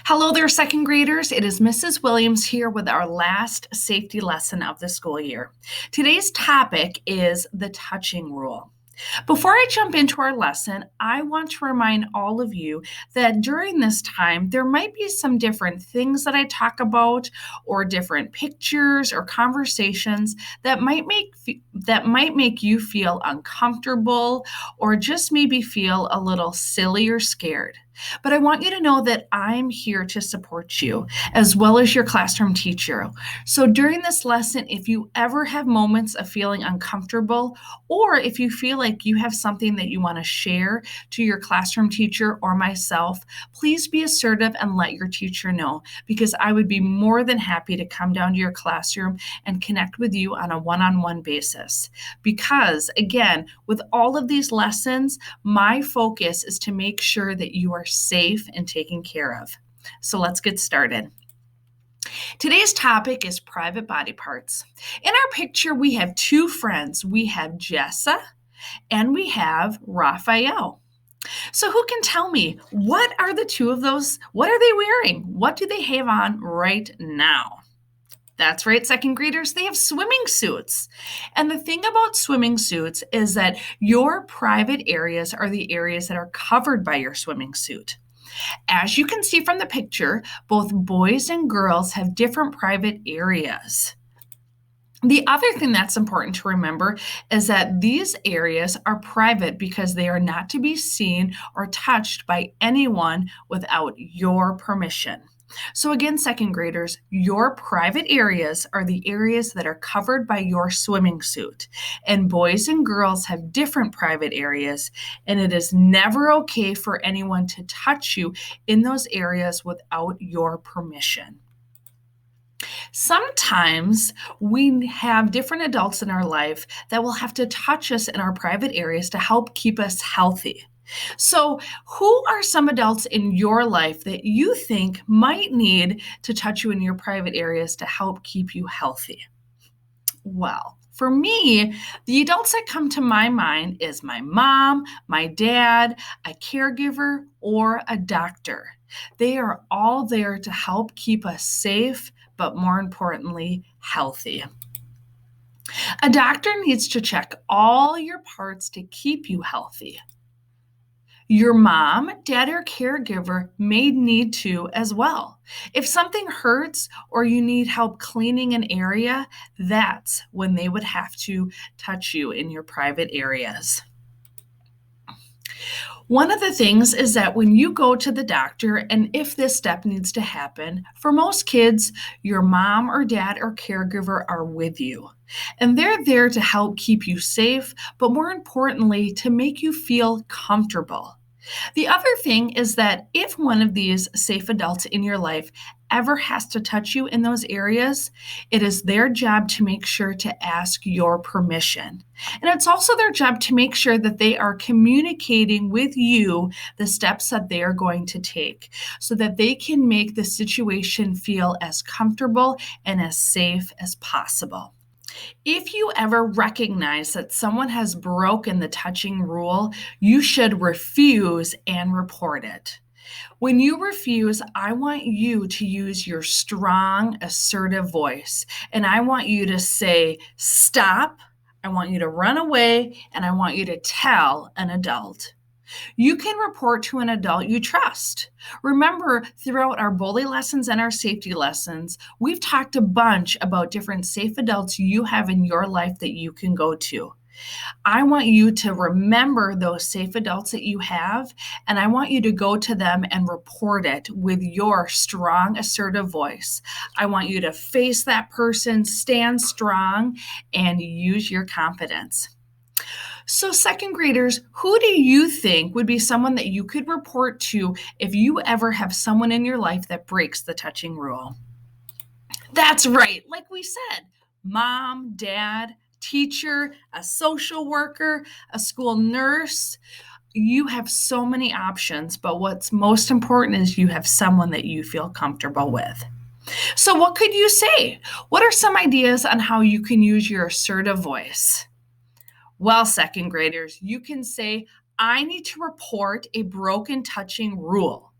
Hello there, second graders. It is Mrs. Williams here with our last safety lesson of the school year. Today's topic is the touching rule. Before I jump into our lesson, I want to remind all of you that during this time, there might be some different things that I talk about, or different pictures or conversations that might make you feel uncomfortable, or just maybe feel a little silly or scared. But I want you to know that I'm here to support you, as well as your classroom teacher. So during this lesson, if you ever have moments of feeling uncomfortable, or if you feel like you have something that you want to share to your classroom teacher or myself, please be assertive and let your teacher know, because I would be more than happy to come down to your classroom and connect with you on a one-on-one basis. Because again, with all of these lessons, my focus is to make sure that you are safe and taken care of. So let's get started. Today's topic is private body parts. In our picture, we have two friends. We have Jessa and we have Raphael. So who can tell me, what are the two of those? What are they wearing? What do they have on right now? That's right, second graders, they have swimming suits. And the thing about swimming suits is that your private areas are the areas that are covered by your swimming suit. As you can see from the picture, both boys and girls have different private areas. The other thing that's important to remember is that these areas are private because they are not to be seen or touched by anyone without your permission. So again, second graders, your private areas are the areas that are covered by your swimming suit. And boys and girls have different private areas, and it is never okay for anyone to touch you in those areas without your permission. Sometimes we have different adults in our life that will have to touch us in our private areas to help keep us healthy. So, who are some adults in your life that you think might need to touch you in your private areas to help keep you healthy? Well, for me, the adults that come to my mind is my mom, my dad, a caregiver, or a doctor. They are all there to help keep us safe, but more importantly, healthy. A doctor needs to check all your parts to keep you healthy. Your mom, dad, or caregiver may need to as well. If something hurts or you need help cleaning an area, that's when they would have to touch you in your private areas. One of the things is that when you go to the doctor, and if this step needs to happen, for most kids, your mom or dad or caregiver are with you. And they're there to help keep you safe, but more importantly, to make you feel comfortable. The other thing is that if one of these safe adults in your life ever has to touch you in those areas, it is their job to make sure to ask your permission. And it's also their job to make sure that they are communicating with you the steps that they are going to take so that they can make the situation feel as comfortable and as safe as possible. If you ever recognize that someone has broken the touching rule, you should refuse and report it. When you refuse, I want you to use your strong, assertive voice, and I want you to say, "Stop," I want you to run away, and I want you to tell an adult. You can report to an adult you trust. Remember, throughout our bully lessons and our safety lessons, we've talked a bunch about different safe adults you have in your life that you can go to. I want you to remember those safe adults that you have, and I want you to go to them and report it with your strong, assertive voice. I want you to face that person, stand strong, and use your confidence. So, second graders, who do you think would be someone that you could report to if you ever have someone in your life that breaks the touching rule? That's right, like we said, mom, dad, teacher, a social worker, a school nurse. You have so many options, but what's most important is you have someone that you feel comfortable with. So, what could you say? What are some ideas on how you can use your assertive voice? Well, second graders, you can say, "I need to report a broken touching rule."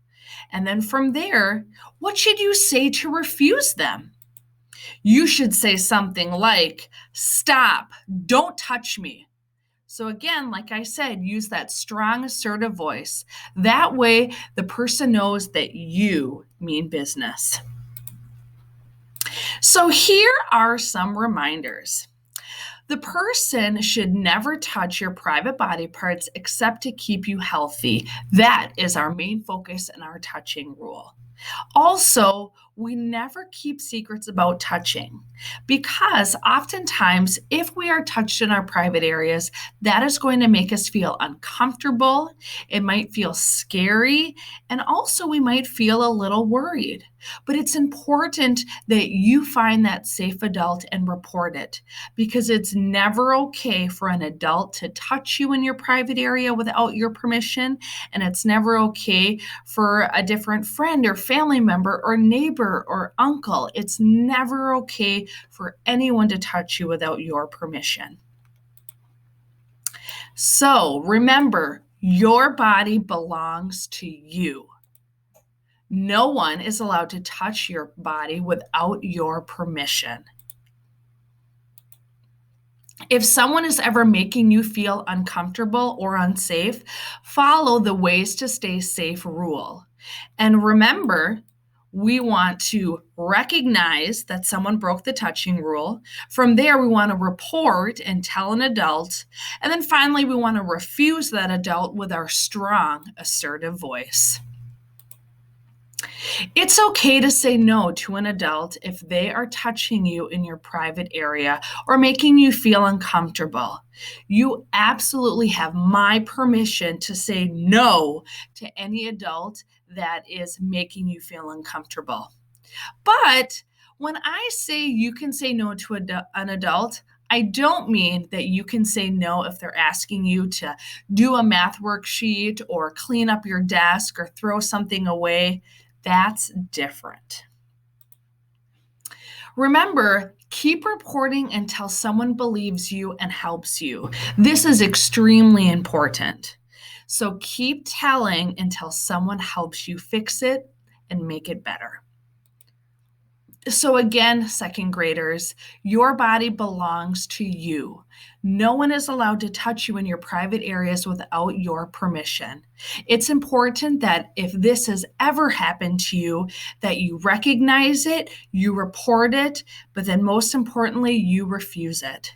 And then from there, what should you say to refuse them? You should say something like, "Stop, don't touch me." So again, like I said, use that strong, assertive voice. That way, the person knows that you mean business. So here are some reminders. The person should never touch your private body parts except to keep you healthy. That is our main focus in our touching rule. Also, we never keep secrets about touching because oftentimes, if we are touched in our private areas, that is going to make us feel uncomfortable. It might feel scary, and also we might feel a little worried. But it's important that you find that safe adult and report it because it's never okay for an adult to touch you in your private area without your permission, and it's never okay for a different friend or family member or neighbor or uncle. It's never okay for anyone to touch you without your permission. So remember, your body belongs to you. No one is allowed to touch your body without your permission. If someone is ever making you feel uncomfortable or unsafe, follow the Ways to Stay Safe rule. And remember, we want to recognize that someone broke the touching rule. From there, we want to report and tell an adult. And then finally, we want to refuse that adult with our strong, assertive voice. It's okay to say no to an adult if they are touching you in your private area or making you feel uncomfortable. You absolutely have my permission to say no to any adult that is making you feel uncomfortable. But when I say you can say no to an adult, I don't mean that you can say no if they're asking you to do a math worksheet or clean up your desk or throw something away. That's different. Remember, keep reporting until someone believes you and helps you. This is extremely important. So keep telling until someone helps you fix it and make it better. So again, second graders, your body belongs to you. No one is allowed to touch you in your private areas without your permission. It's important that if this has ever happened to you, that you recognize it, you report it, but then most importantly, you refuse it.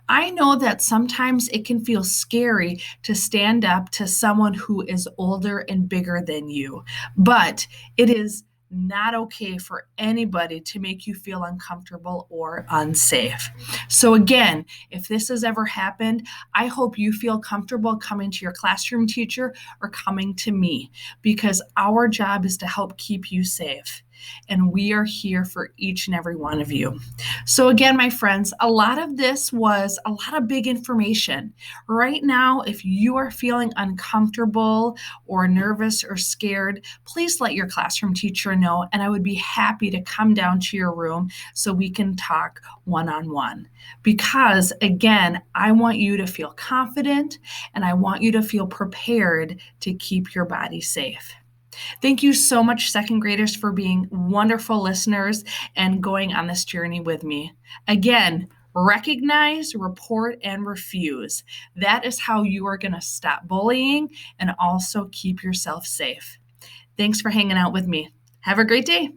I know that sometimes it can feel scary to stand up to someone who is older and bigger than you, but it is not okay for anybody to make you feel uncomfortable or unsafe. So again, if this has ever happened, I hope you feel comfortable coming to your classroom teacher or coming to me because our job is to help keep you safe. And we are here for each and every one of you. So again, my friends, a lot of this was a lot of big information. Right now, if you are feeling uncomfortable or nervous or scared, please let your classroom teacher know, and I would be happy to come down to your room so we can talk one-on-one. Because again, I want you to feel confident and I want you to feel prepared to keep your body safe. Thank you so much, second graders, for being wonderful listeners and going on this journey with me. Again, recognize, report, and refuse. That is how you are going to stop bullying and also keep yourself safe. Thanks for hanging out with me. Have a great day.